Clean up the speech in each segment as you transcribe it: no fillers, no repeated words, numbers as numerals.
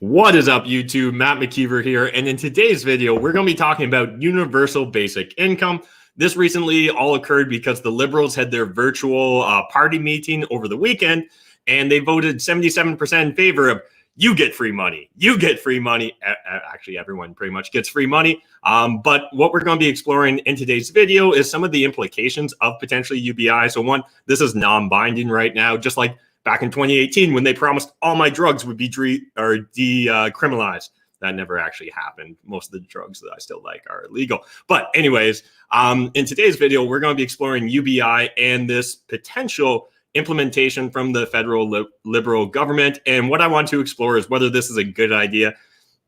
What is up, YouTube? Matt McKeever here, and in today's video, we're going to be talking about universal basic income. This recently all occurred because the Liberals had their virtual party meeting over the weekend, and they voted 77% in favor of you get free money. You get free money. Actually, everyone pretty much gets free money. But what we're going to be exploring in today's video is some of the implications of potentially UBI. So one, this is non-binding right now, just like back in 2018, when they promised all my drugs would be decriminalized. That never actually happened. Most of the drugs that I still like are illegal. But anyways, in today's video, we're going to be exploring UBI and this potential implementation from the federal liberal government. And what I want to explore is whether this is a good idea.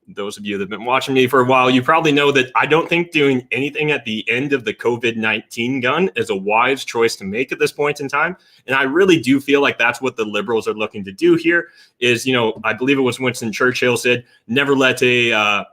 Those of you that have been watching me for a while, you probably know that I don't think doing anything at the end of the COVID-19 gun is a wise choice to make at this point in time. And I really do feel like that's what the Liberals are looking to do here is, you know, I believe it was Winston Churchill said, never let a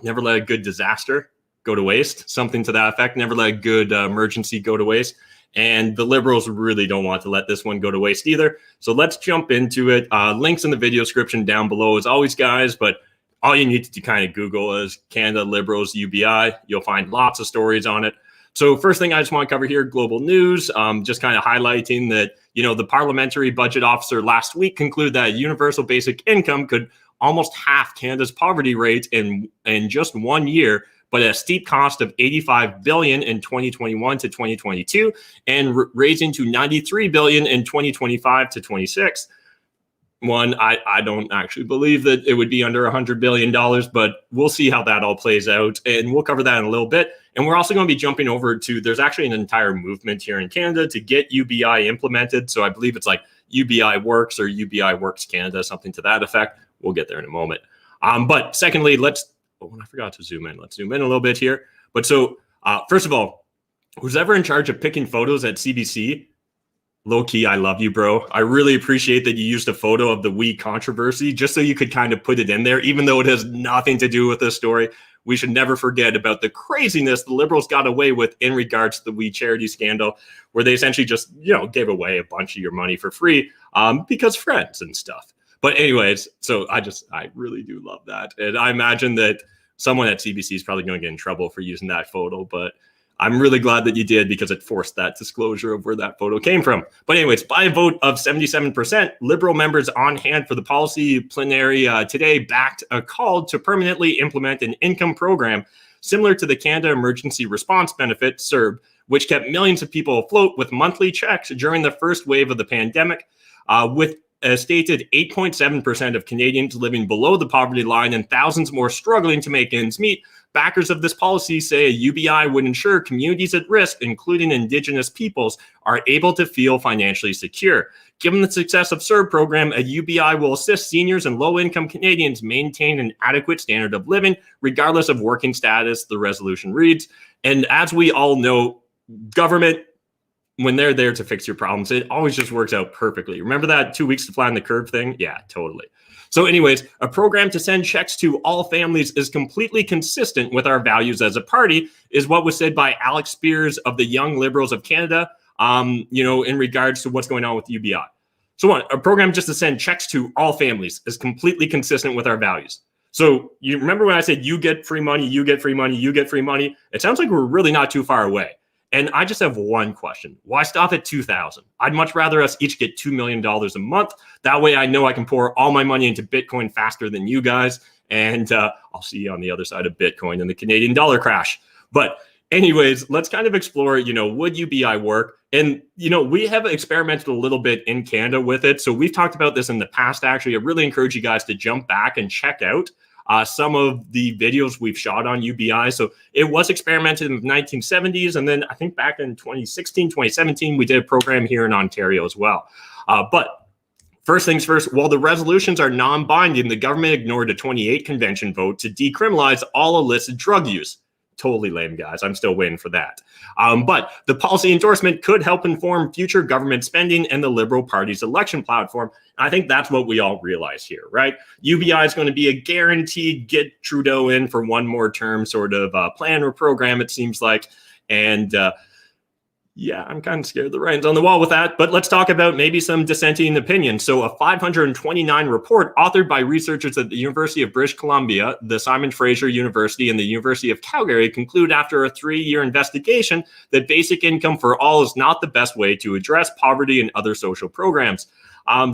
good disaster go to waste, something to that effect. Never let a good emergency go to waste. And the Liberals really don't want to let this one go to waste either. So let's jump into it. Links in the video description down below as always, guys. But all you need to kind of Google is Canada Liberals UBI. You'll find lots of stories on it. So first thing I just want to cover here, global news, just kind of highlighting that, you know, the parliamentary budget officer last week concluded that universal basic income could almost half Canada's poverty rate in just 1 year, but at a steep cost of $85 billion in 2021 to 2022 and raising to $93 billion in 2025 to 26. One, I don't actually believe that it would be under $100 billion, but we'll see how that all plays out. And we'll cover that in a little bit. And we're also going to be jumping over to, there's actually an entire movement here in Canada to get UBI implemented. So I believe it's like UBI Works or UBI Works Canada, something to that effect. We'll get there in a moment. But secondly, I forgot to zoom in. Let's zoom in a little bit here. But so first of all, who's ever in charge of picking photos at CBC, low key, I love you, bro. I really appreciate that you used a photo of the We controversy just so you could kind of put it in there, even though it has nothing to do with this story. We should never forget about the craziness the Liberals got away with in regards to the We charity scandal, where they essentially just, you know, gave away a bunch of your money for free because friends and stuff. But anyways, so I really do love that. And I imagine that someone at CBC is probably going to get in trouble for using that photo, but I'm really glad that you did because it forced that disclosure of where that photo came from. But anyways, by a vote of 77%, Liberal members on hand for the policy plenary today backed a call to permanently implement an income program similar to the Canada Emergency Response Benefit, CERB, which kept millions of people afloat with monthly checks during the first wave of the pandemic, with a stated 8.7% of Canadians living below the poverty line and thousands more struggling to make ends meet. Backers of this policy say a UBI would ensure communities at risk, including Indigenous peoples, are able to feel financially secure. Given the success of CERB program, a UBI will assist seniors and low-income Canadians maintain an adequate standard of living, regardless of working status, the resolution reads. And as we all know, government, when they're there to fix your problems, it always just works out perfectly. Remember that 2 weeks to flatten the curve thing? Yeah, totally. So anyways, a program to send checks to all families is completely consistent with our values as a party, is what was said by Alex Spears of the Young Liberals of Canada, you know, in regards to what's going on with UBI. So a program just to send checks to all families is completely consistent with our values. So you remember when I said you get free money, you get free money, you get free money? It sounds like we're really not too far away. And I just have one question. Why stop at $2,000? I'd much rather us each get $2 million a month. That way I know I can pour all my money into Bitcoin faster than you guys. And I'll see you on the other side of Bitcoin and the Canadian dollar crash. But anyways, let's kind of explore, you know, would UBI work? And, you know, we have experimented a little bit in Canada with it. So we've talked about this in the past, actually. I really encourage you guys to jump back and check out some of the videos we've shot on UBI. So it was experimented in the 1970s. And then I think back in 2016, 2017, we did a program here in Ontario as well. But first things first, while the resolutions are non-binding, the government ignored a 28 convention vote to decriminalize all illicit drug use. Totally lame, guys. I'm still waiting for that. But the policy endorsement could help inform future government spending and the Liberal Party's election platform. I think that's what we all realize here, right? UBI is going to be a guaranteed get Trudeau in for one more term sort of plan or program, it seems like. And Yeah, I'm kind of scared the writing's on the wall with that, but let's talk about maybe some dissenting opinions. So a 529 report authored by researchers at the University of British Columbia, the Simon Fraser University, and the University of Calgary conclude after a 3-year investigation that basic income for all is not the best way to address poverty and other social programs.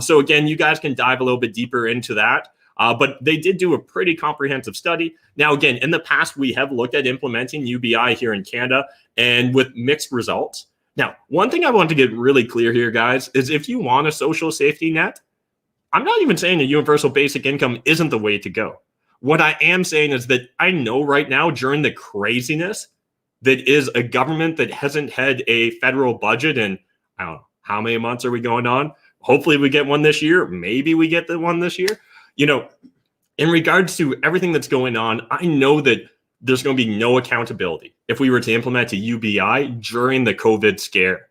So again, you guys can dive a little bit deeper into that. But they did do a pretty comprehensive study. Now, again, in the past, we have looked at implementing UBI here in Canada and with mixed results. Now, one thing I want to get really clear here, guys, is if you want a social safety net, I'm not even saying a universal basic income isn't the way to go. What I am saying is that I know right now during the craziness that is a government that hasn't had a federal budget in, I don't know, how many months are we going on? Hopefully we get one this year. Maybe we get the one this year. You know, in regards to everything that's going on, I know that there's going to be no accountability if we were to implement a UBI during the COVID scare.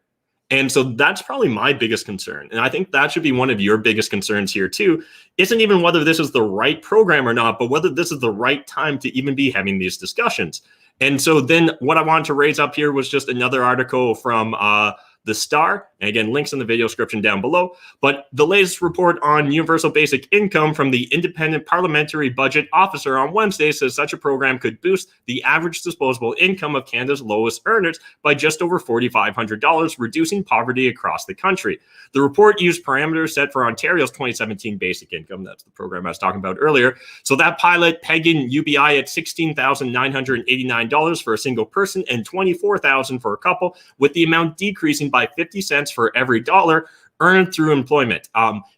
And so that's probably my biggest concern. And I think that should be one of your biggest concerns here too. Isn't even whether this is the right program or not, but whether this is the right time to even be having these discussions. And so then what I wanted to raise up here was just another article from The Star. And again, links in the video description down below. But the latest report on universal basic income from the Independent Parliamentary Budget Officer on Wednesday says such a program could boost the average disposable income of Canada's lowest earners by just over $4,500, reducing poverty across the country. The report used parameters set for Ontario's 2017 basic income. That's the program I was talking about earlier. So that pilot pegging UBI at $16,989 for a single person and $24,000 for a couple, with the amount decreasing by 50 cents for every dollar earned through employment.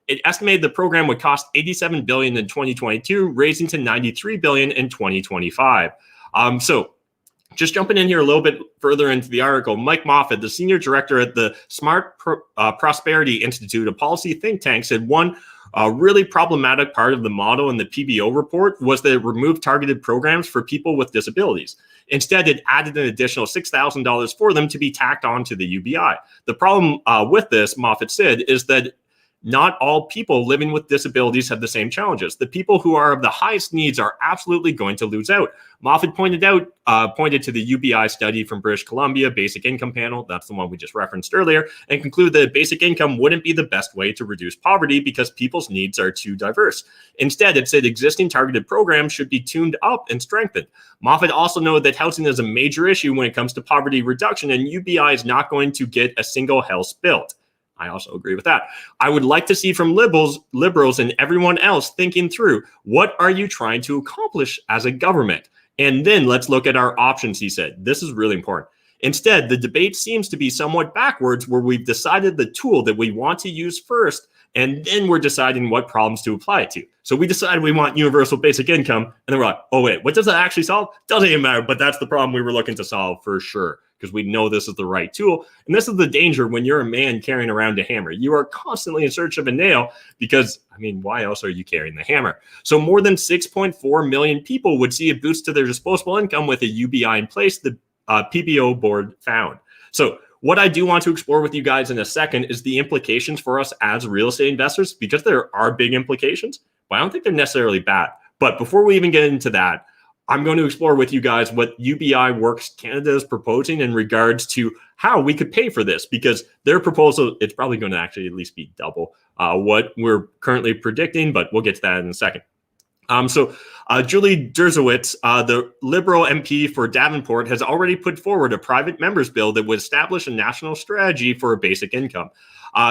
It estimated the program would cost $87 billion in 2022, raising to $93 billion in 2025. So just jumping in here a little bit further into the article, Mike Moffat, the senior director at the Smart Prosperity Institute, a policy think tank, said one really problematic part of the model in the PBO report was that it removed targeted programs for people with disabilities. Instead, it added an additional $6,000 for them to be tacked on to the UBI. The problem with this, Moffat said, is that not all people living with disabilities have the same challenges. The people who are of the highest needs are absolutely going to lose out. Moffat pointed to the UBI study from British Columbia, Basic Income Panel, that's the one we just referenced earlier, and concluded that basic income wouldn't be the best way to reduce poverty because people's needs are too diverse. Instead, it said existing targeted programs should be tuned up and strengthened. Moffat also noted that housing is a major issue when it comes to poverty reduction, and UBI is not going to get a single house built. I also agree with that. I would like to see from liberals and everyone else thinking through, what are you trying to accomplish as a government? And then let's look at our options, he said. This is really important. Instead, the debate seems to be somewhat backwards, where we've decided the tool that we want to use first, and then we're deciding what problems to apply it to. So we decided we want universal basic income, and then we're like, oh wait, what does that actually solve? Doesn't even matter, but that's the problem we were looking to solve for sure, because we know this is the right tool. And this is the danger when you're a man carrying around a hammer. You are constantly in search of a nail because, I mean, why else are you carrying the hammer? So more than 6.4 million people would see a boost to their disposable income with a UBI in place, the PBO board found. So what I do want to explore with you guys in a second is the implications for us as real estate investors, because there are big implications, but I don't think they're necessarily bad. But before we even get into that, I'm going to explore with you guys what UBI Works Canada is proposing in regards to how we could pay for this, because their proposal, it's probably going to actually at least be double what we're currently predicting, but we'll get to that in a second. Julie Dershowitz, the Liberal MP for Davenport, has already put forward a private member's bill that would establish a national strategy for a basic income.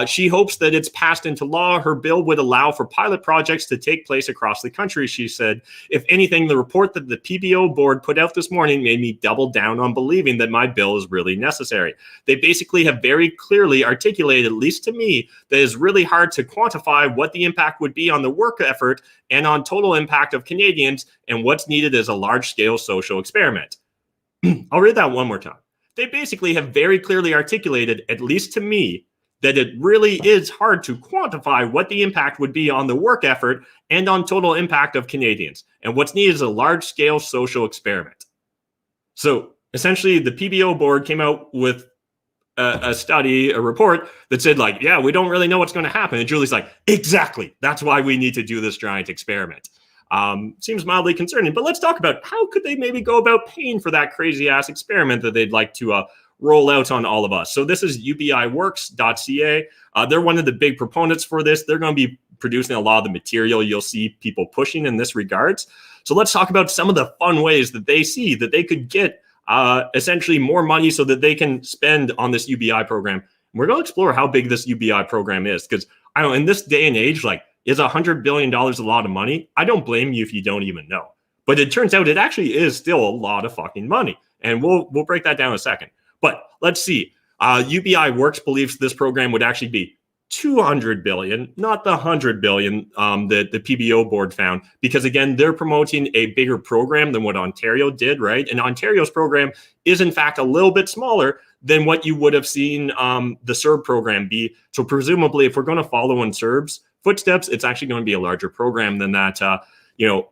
She hopes that it's passed into law. Her bill would allow for pilot projects to take place across the country, she said. If anything, the report that the PBO board put out this morning made me double down on believing that my bill is really necessary. They basically have very clearly articulated, at least to me, that it's really hard to quantify what the impact would be on the work effort and on total impact of Canadians, and what's needed is a large-scale social experiment. I'll read that one more time. They basically have very clearly articulated, at least to me, that it really is hard to quantify what the impact would be on the work effort and on total impact of Canadians. And what's needed is a large-scale social experiment. So essentially, the PBO board came out with a study, a report that said, like, yeah, we don't really know what's going to happen. And Julie's like, exactly. That's why we need to do this giant experiment. Seems mildly concerning. But let's talk about how could they maybe go about paying for that crazy-ass experiment that they'd like to roll out on all of us. So this is ubiworks.ca. They're one of the big proponents for this. They're going to be producing a lot of the material you'll see people pushing in this regards. So let's talk about some of the fun ways that they see that they could get essentially more money so that they can spend on this UBI program. We're going to explore how big this UBI program is, because I don't know, in this day and age, like, is $100 billion a lot of money? I don't blame you if you don't even know. But it turns out it actually is still a lot of fucking money. And we'll break that down in a second. But let's see. UBI Works believes this program would actually be 200 billion, not the 100 billion that the PBO board found, because again, they're promoting a bigger program than what Ontario did, right? And Ontario's program is in fact a little bit smaller than what you would have seen the CERB program be. So presumably, if we're going to follow in CERB's footsteps, it's actually going to be a larger program than that,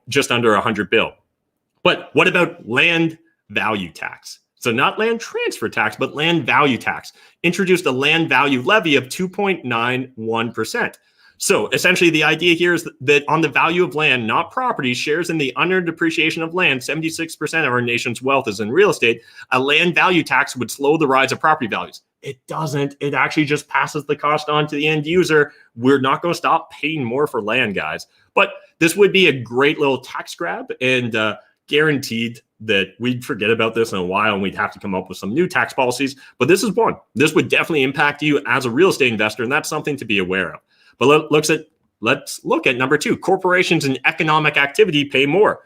just under 100 bill. But what about land value tax? So not land transfer tax, but land value tax. Introduced a land value levy of 2.91%. So essentially the idea here is that on the value of land, not property, shares in the unearned appreciation of land, 76% of our nation's wealth is in real estate, a land value tax would slow the rise of property values. It doesn't. It actually just passes the cost on to the end user. We're not going to stop paying more for land, guys. But this would be a great little tax grab, and guaranteed that we'd forget about this in a while and we'd have to come up with some new tax policies. But this is one. This would definitely impact you as a real estate investor, and that's something to be aware of. But let's look at number 2. Corporations and economic activity pay more.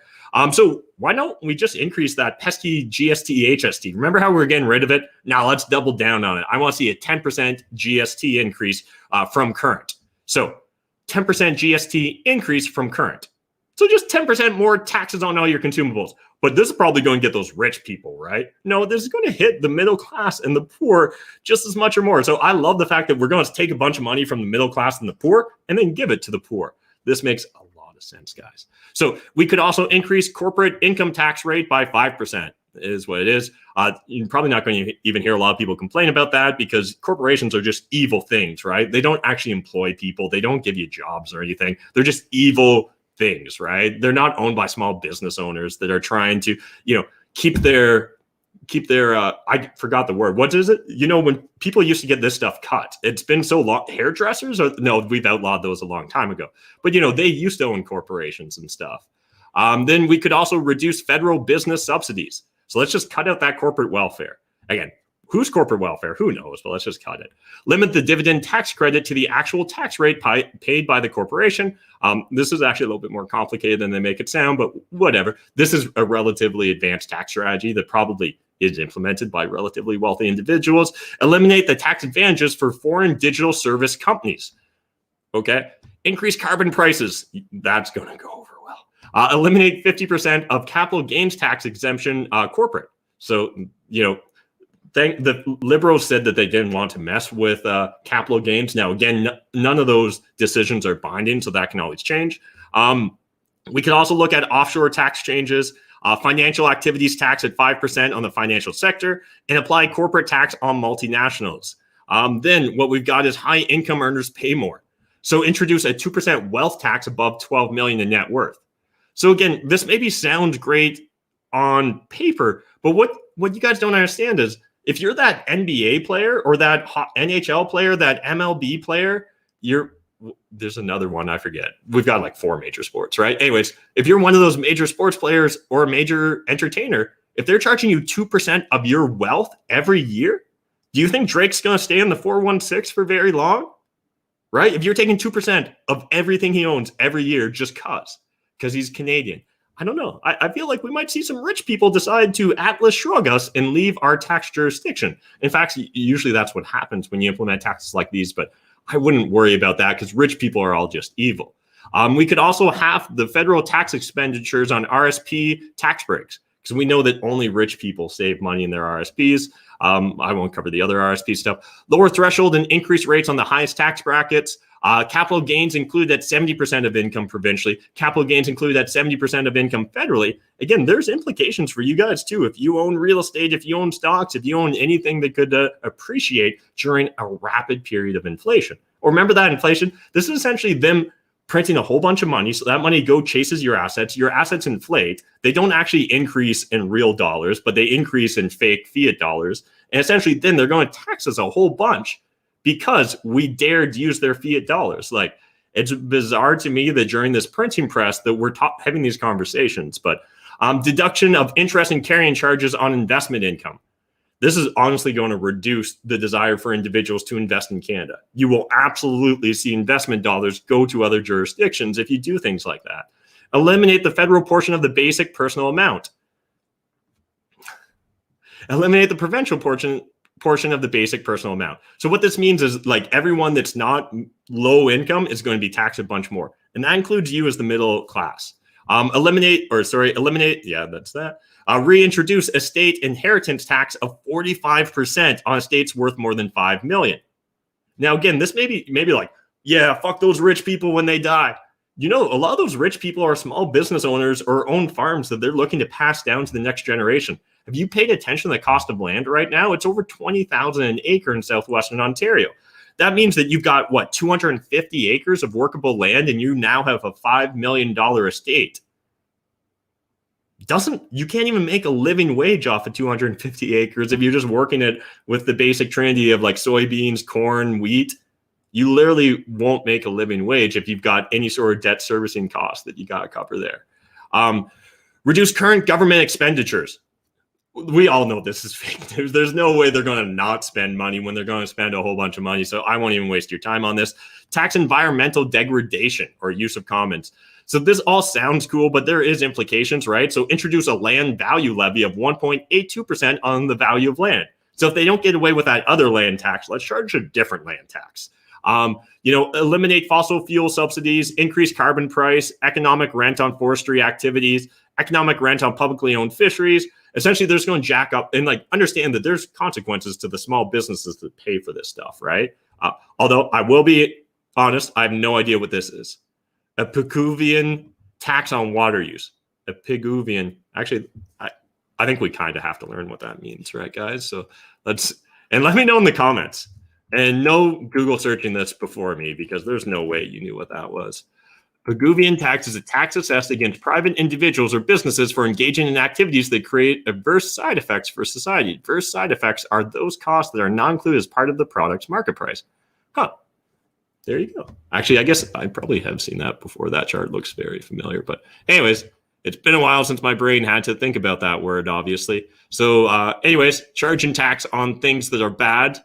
So why don't we just increase that pesky GST, HST? Remember how we were getting rid of it? Now let's double down on it. I want to see a 10% GST increase from current. So 10% GST increase from current. So just 10% more taxes on all your consumables. But this is probably going to get those rich people, right? No, this is going to hit the middle class and the poor just as much or more. So I love the fact that we're going to take a bunch of money from the middle class and the poor and then give it to the poor. This makes a lot of sense, guys. So we could also increase corporate income tax rate by 5%. Is what it is. You're probably not going to even hear a lot of people complain about that, because corporations are just evil things, right? They don't actually employ people. They don't give you jobs or anything. They're just evil things, right? They're not owned by small business owners that are trying to, keep their I forgot the word. What is it? When people used to get this stuff cut, it's been so long. Hairdressers? No, we've outlawed those a long time ago. But, they used to own corporations and stuff. Then we could also reduce federal business subsidies. So let's just cut out that corporate welfare. Again, whose corporate welfare? Who knows? But let's just cut it. Limit the dividend tax credit to the actual tax rate paid by the corporation. This is actually a little bit more complicated than they make it sound, but whatever. This is a relatively advanced tax strategy that probably is implemented by relatively wealthy individuals. Eliminate the tax advantages for foreign digital service companies. Okay. Increase carbon prices. That's going to go over well. Eliminate 50% of capital gains tax exemption corporate. So, the Liberals said that they didn't want to mess with capital gains. Now, again, none of those decisions are binding, so that can always change. We could also look at offshore tax changes, financial activities tax at 5% on the financial sector, and apply corporate tax on multinationals. Then what we've got is high income earners pay more. So introduce a 2% wealth tax above $12 million in net worth. So again, this maybe sounds great on paper, but what you guys don't understand is, if you're that NBA player or that NHL player, that MLB player, there's another one, I forget. We've got like 4 major sports, right? Anyways, if you're one of those major sports players or a major entertainer, if they're charging you 2% of your wealth every year, do you think Drake's going to stay in the 416 for very long? Right? If you're taking 2% of everything he owns every year just because he's Canadian, I don't know. I feel like we might see some rich people decide to Atlas shrug us and leave our tax jurisdiction. In fact, usually that's what happens when you implement taxes like these, but I wouldn't worry about that because rich people are all just evil. We could also have the federal tax expenditures on RSP tax breaks, because we know that only rich people save money in their RSPs. I won't cover the other RSP stuff. Lower threshold and increased rates on the highest tax brackets. Capital gains included at 70% of income provincially. Capital gains included at 70% of income federally. Again, there's implications for you guys too. If you own real estate, if you own stocks, if you own anything that could appreciate during a rapid period of inflation. Or remember that inflation, this is essentially them printing a whole bunch of money. So that money chases your assets inflate. They don't actually increase in real dollars, but they increase in fake fiat dollars. And essentially then they're going to tax us a whole bunch because we dared use their fiat dollars. Like, it's bizarre to me that during this printing press that we're having these conversations. But deduction of interest and carrying charges on investment income. This is honestly going to reduce the desire for individuals to invest in Canada. You will absolutely see investment dollars go to other jurisdictions if you do things like that. Eliminate the federal portion of the basic personal amount. Eliminate the provincial portion of the basic personal amount. So what this means is, like, everyone that's not low income is going to be taxed a bunch more. And that includes you as the middle class. Eliminate. Yeah, that's that. Reintroduce estate inheritance tax of 45% on estates worth more than $5 million. Now, again, this may be like, yeah, fuck those rich people when they die. You know, a lot of those rich people are small business owners or own farms that they're looking to pass down to the next generation. Have you paid attention to the cost of land right now? It's over $20,000 an acre in southwestern Ontario. That means that you've got, 250 acres of workable land, and you now have a $5 million estate. You can't even make a living wage off of 250 acres if you're just working it with the basic trinity of like soybeans, corn, wheat. You literally won't make a living wage if you've got any sort of debt servicing cost that you got to cover there. Reduce current government expenditures. We all know this is fake news. There's no way they're going to not spend money when they're going to spend a whole bunch of money. So I won't even waste your time on this. Tax environmental degradation or use of commons. So this all sounds cool, but there is implications, right? So introduce a land value levy of 1.82% on the value of land. So if they don't get away with that other land tax, let's charge a different land tax. Eliminate fossil fuel subsidies, increase carbon price, economic rent on forestry activities, economic rent on publicly owned fisheries. Essentially, they're just going to jack up and understand that there's consequences to the small businesses that pay for this stuff, right? Although I will be honest, I have no idea what this is. A Piguvian tax on water use. A Piguvian. Actually, I think we kind of have to learn what that means, right, guys? So let me know in the comments. And no Google searching this before me, because there's no way you knew what that was. Piguvian tax is a tax assessed against private individuals or businesses for engaging in activities that create adverse side effects for society. Adverse side effects are those costs that are not included as part of the product's market price. Huh. There you go. Actually, I guess I probably have seen that before. That chart looks very familiar. But anyways, it's been a while since my brain had to think about that word, obviously. So anyways, charging tax on things that are bad,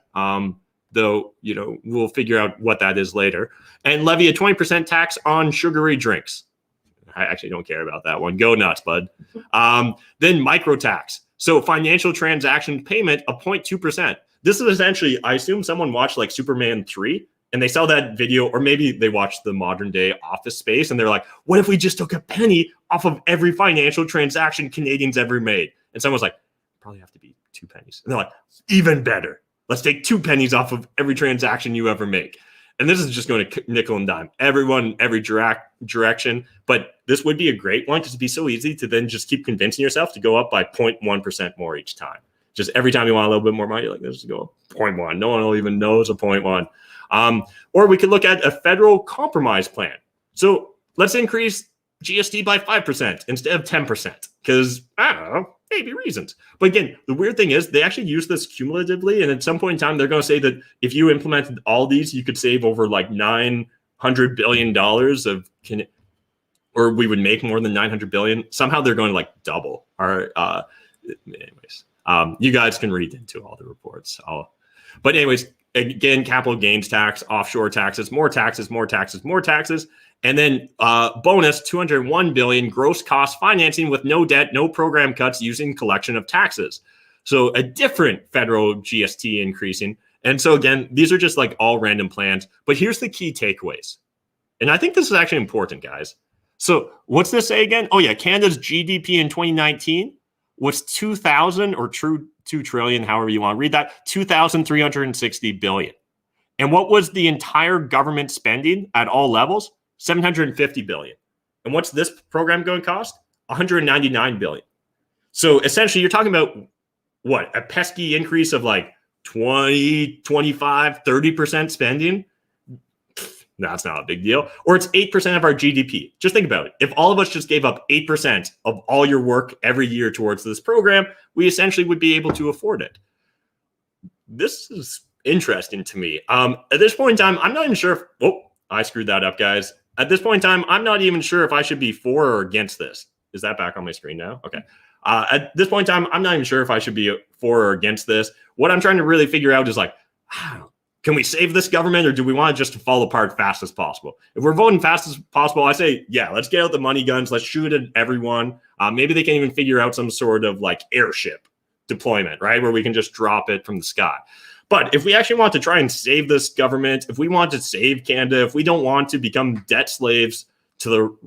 though, we'll figure out what that is later. And levy a 20% tax on sugary drinks. I actually don't care about that one. Go nuts, bud. Then micro tax. So financial transaction payment of 0.2%. This is essentially, I assume someone watched like Superman 3 and they saw that video, or maybe they watched the modern day Office Space and they're like, what if we just took a penny off of every financial transaction Canadians ever made? And someone's like, probably have to be 2 pennies. And they're like, even better. Let's take 2 pennies off of every transaction you ever make. And this is just going to nickel and dime everyone, every direction. But this would be a great one because it'd be so easy to then just keep convincing yourself to go up by 0.1% more each time. Just every time you want a little bit more money, you're like, let's go up 0.1. No one will even know it's a 0.1. Or we could look at a federal compromise plan. So let's increase GST by 5% instead of 10%. Because, I don't know, maybe reasons. But again, the weird thing is they actually use this cumulatively. And at some point in time, they're going to say that if you implemented all these, you could save over like $900 billion or we would make more than $900 billion. Somehow they're going to like double our, anyways. You guys can read into all the reports. But anyways, again, capital gains tax, offshore taxes, more taxes, more taxes, more taxes. And then bonus $201 billion gross cost financing with no debt, no program cuts using collection of taxes. So a different federal GST increasing. And so again, these are just like all random plans. But here's the key takeaways. And I think this is actually important, guys. So what's this say again? Oh yeah, Canada's GDP in 2019 was 2,000 or 2 trillion, however you want to read that, 2,360 billion. And what was the entire government spending at all levels? 750 billion. And what's this program going to cost? 199 billion. So essentially you're talking about what? A pesky increase of like 20, 25, 30% spending? That's not a big deal. Or it's 8% of our GDP. Just think about it. If all of us just gave up 8% of all your work every year towards this program, we essentially would be able to afford it. this is interesting to me. At this point in time, I'm not even sure if, oh, I screwed that up, guys. At this point in time, I'm not even sure if I should be for or against this. Is that back on my screen now? Okay. At this point in time, I'm not even sure if I should be for or against this. What I'm trying to really figure out is like, can we save this government, or do we want it just to fall apart fast as possible? If we're voting fast as possible, I say, yeah, let's get out the money guns. Let's shoot at everyone. Maybe they can even figure out some sort of like airship deployment, right? Where we can just drop it from the sky. But if we actually want to try and save this government, if we want to save Canada, if we don't want to become debt slaves to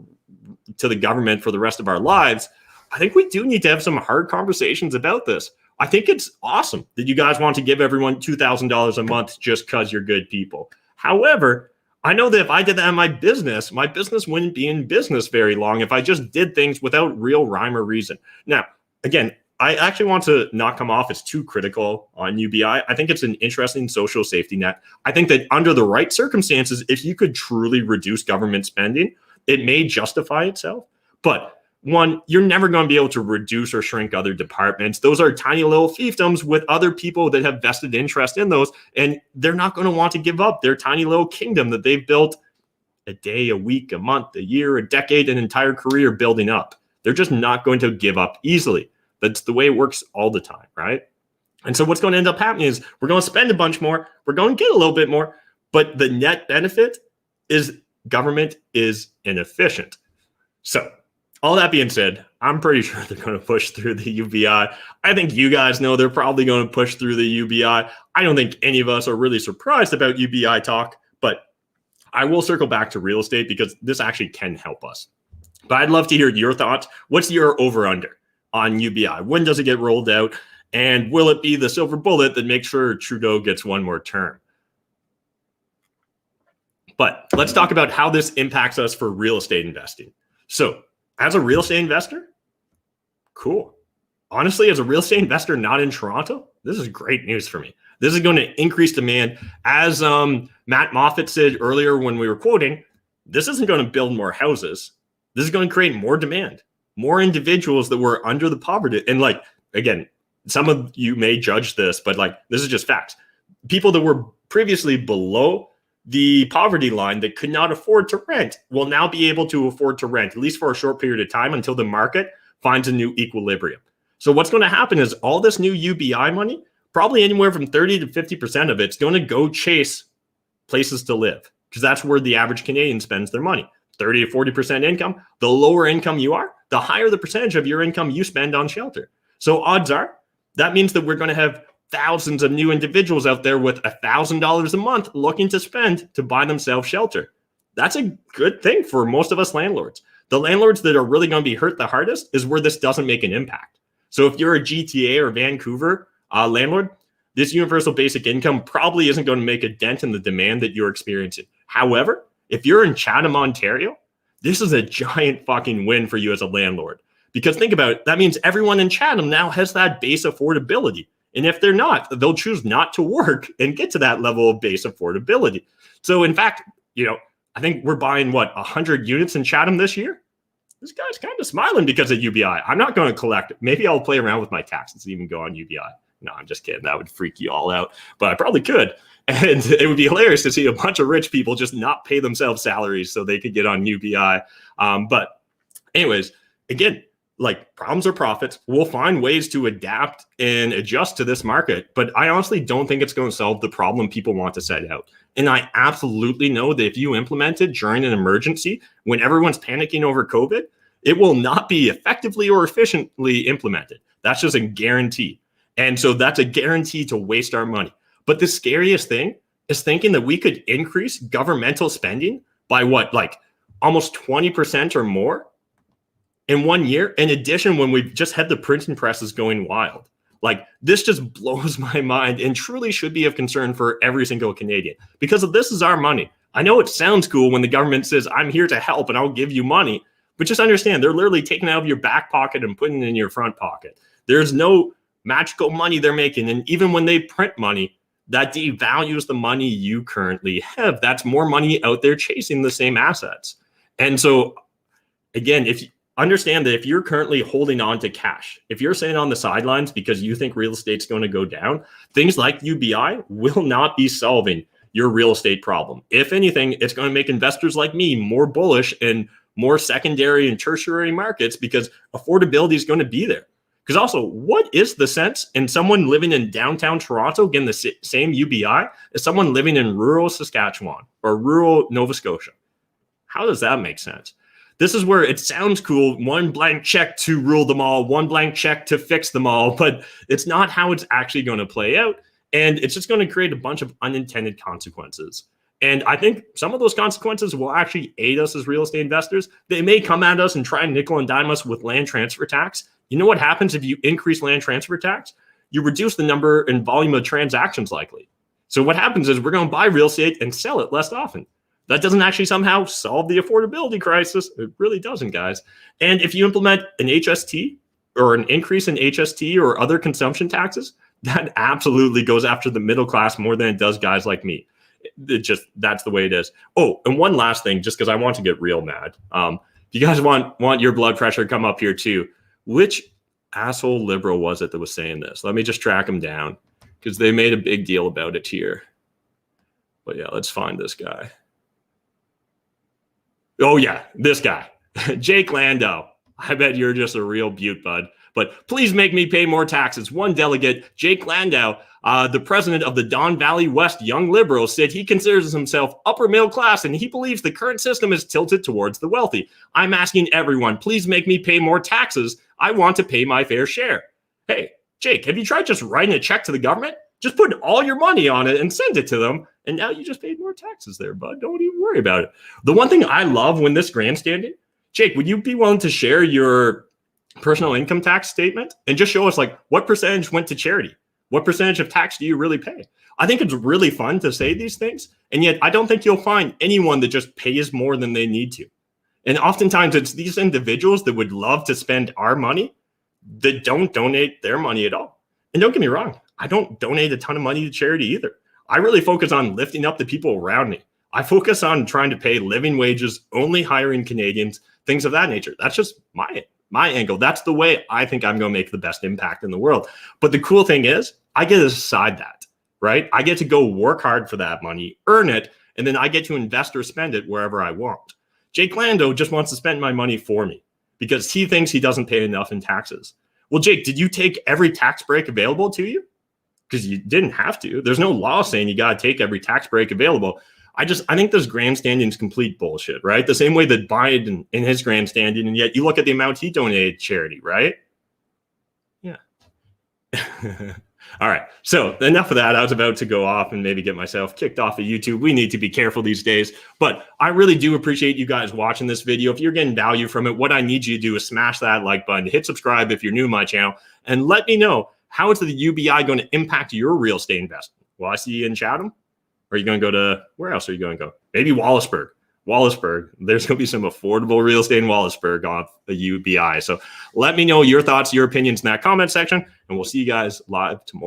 the government for the rest of our lives, I think we do need to have some hard conversations about this. I think it's awesome that you guys want to give everyone $2,000 a month just because you're good people. However, I know that if I did that in my business wouldn't be in business very long if I just did things without real rhyme or reason. Now, again, I actually want to not come off as too critical on UBI. I think it's an interesting social safety net. I think that under the right circumstances, if you could truly reduce government spending, it may justify itself. But one, you're never going to be able to reduce or shrink other departments. Those are tiny little fiefdoms with other people that have vested interest in those, and they're not going to want to give up their tiny little kingdom that they've built a day, a week, a month, a year, a decade, an entire career building up. They're just not going to give up easily. That's the way it works all the time, right? And so what's going to end up happening is we're going to spend a bunch more, we're going to get a little bit more, but the net benefit is government is inefficient. So all that being said, I'm pretty sure they're going to push through the UBI. I think you guys know they're probably going to push through the UBI. I don't think any of us are really surprised about UBI talk, but I will circle back to real estate because this actually can help us. But I'd love to hear your thoughts. What's your over-under on UBI? When does it get rolled out? And will it be the silver bullet that makes sure Trudeau gets one more term? But let's talk about how this impacts us for real estate investing. So, as a real estate investor, cool. Honestly, as a real estate investor not in Toronto, this is great news for me. This is going to increase demand. As Matt Moffat said earlier when we were quoting, this isn't going to build more houses. This is going to create more demand, more individuals that were under the poverty. And like, again, some of you may judge this, but like, this is just facts. People that were previously below the poverty line that could not afford to rent will now be able to afford to rent, at least for a short period of time until the market finds a new equilibrium. So what's going to happen is all this new UBI money, probably anywhere from 30 to 50% of it's going to go chase places to live because that's where the average Canadian spends their money. 30 to 40% income. The lower income you are, the higher the percentage of your income you spend on shelter. So odds are that means that we're going to have thousands of new individuals out there with $1,000 a month looking to spend to buy themselves shelter. That's a good thing for most of us landlords. The landlords that are really going to be hurt the hardest is where this doesn't make an impact. So if you're a GTA or Vancouver landlord, this universal basic income probably isn't going to make a dent in the demand that you're experiencing. However, if you're in Chatham, Ontario, this is a giant fucking win for you as a landlord. Because think about it, that means everyone in Chatham now has that base affordability. And if they're not, they'll choose not to work and get to that level of base affordability. So in fact, I think we're buying 100 units in Chatham this year. This guy's kind of smiling because of UBI. I'm not going to collect it. Maybe I'll play around with my taxes and even go on UBI. No, I'm just kidding. That would freak you all out, but I probably could. And it would be hilarious to see a bunch of rich people just not pay themselves salaries so they could get on UBI. But anyways, again, like problems are profits. We'll find ways to adapt and adjust to this market. But I honestly don't think it's going to solve the problem people want to set out. And I absolutely know that if you implement it during an emergency, when everyone's panicking over COVID, it will not be effectively or efficiently implemented. That's just a guarantee. And so that's a guarantee to waste our money. But the scariest thing is thinking that we could increase governmental spending by almost 20% or more in 1 year. In addition, when we've just had the printing presses going wild. Like, this just blows my mind and truly should be of concern for every single Canadian because this is our money. I know it sounds cool when the government says, I'm here to help and I'll give you money, but just understand they're literally taking it out of your back pocket and putting it in your front pocket. There's no magical money they're making. And even when they print money, that devalues the money you currently have. That's more money out there chasing the same assets. And so, again, if understand that if you're currently holding on to cash, if you're sitting on the sidelines because you think real estate's going to go down, things like UBI will not be solving your real estate problem. If anything, it's going to make investors like me more bullish in more secondary and tertiary markets because affordability is going to be there. Because also, what is the sense in someone living in downtown Toronto getting the same UBI as someone living in rural Saskatchewan or rural Nova Scotia? How does that make sense? This is where it sounds cool. One blank check to rule them all, one blank check to fix them all, but it's not how it's actually going to play out. And it's just going to create a bunch of unintended consequences. And I think some of those consequences will actually aid us as real estate investors. They may come at us and try and nickel and dime us with land transfer tax. You know what happens if you increase land transfer tax? You reduce the number and volume of transactions likely. So what happens is we're going to buy real estate and sell it less often. That doesn't actually somehow solve the affordability crisis. It really doesn't, guys. And if you implement an HST or an increase in HST or other consumption taxes, that absolutely goes after the middle class more than it does guys like me. That's the way it is. Oh, and one last thing, just because I want to get real mad. If you guys want your blood pressure, come up here too. Which asshole liberal was it that was saying this? Let me just track him down because they made a big deal about it here. But yeah, let's find this guy. Oh, yeah, this guy, Jake Landau. I bet you're just a real beaut, bud. But please make me pay more taxes. One delegate, Jake Landau, the president of the Don Valley West Young Liberals, said he considers himself upper middle class and he believes the current system is tilted towards the wealthy. I'm asking everyone, please make me pay more taxes. I want to pay my fair share. Hey, Jake, have you tried just writing a check to the government? Just put all your money on it and send it to them. And now you just paid more taxes there, bud. Don't even worry about it. The one thing I love when this grandstanding, Jake, would you be willing to share your personal income tax statement and just show us like what percentage went to charity? What percentage of tax do you really pay? I think it's really fun to say these things. And yet I don't think you'll find anyone that just pays more than they need to. And oftentimes it's these individuals that would love to spend our money that don't donate their money at all. And don't get me wrong, I don't donate a ton of money to charity either. I really focus on lifting up the people around me. I focus on trying to pay living wages, only hiring Canadians, things of that nature. That's just my angle. That's the way I think I'm going to make the best impact in the world. But the cool thing is I get to decide that, right? I get to go work hard for that money, earn it, and then I get to invest or spend it wherever I want. Jake Landau just wants to spend my money for me because he thinks he doesn't pay enough in taxes. Well, Jake, did you take every tax break available to you? Because you didn't have to. There's no law saying you got to take every tax break available. I think this grandstanding is complete bullshit, right? The same way that Biden in his grandstanding, and yet you look at the amount he donated to charity, right? Yeah. All right. So enough of that. I was about to go off and maybe get myself kicked off of YouTube. We need to be careful these days. But I really do appreciate you guys watching this video. If you're getting value from it, what I need you to do is smash that like button, hit subscribe if you're new to my channel, and let me know how is the UBI going to impact your real estate investment? Will I see you in Chatham? Or are you going to go to, where else are you going to go? Maybe Wallaceburg. There's going to be some affordable real estate in Wallaceburg off the UBI. So let me know your thoughts, your opinions in that comment section, and we'll see you guys live tomorrow.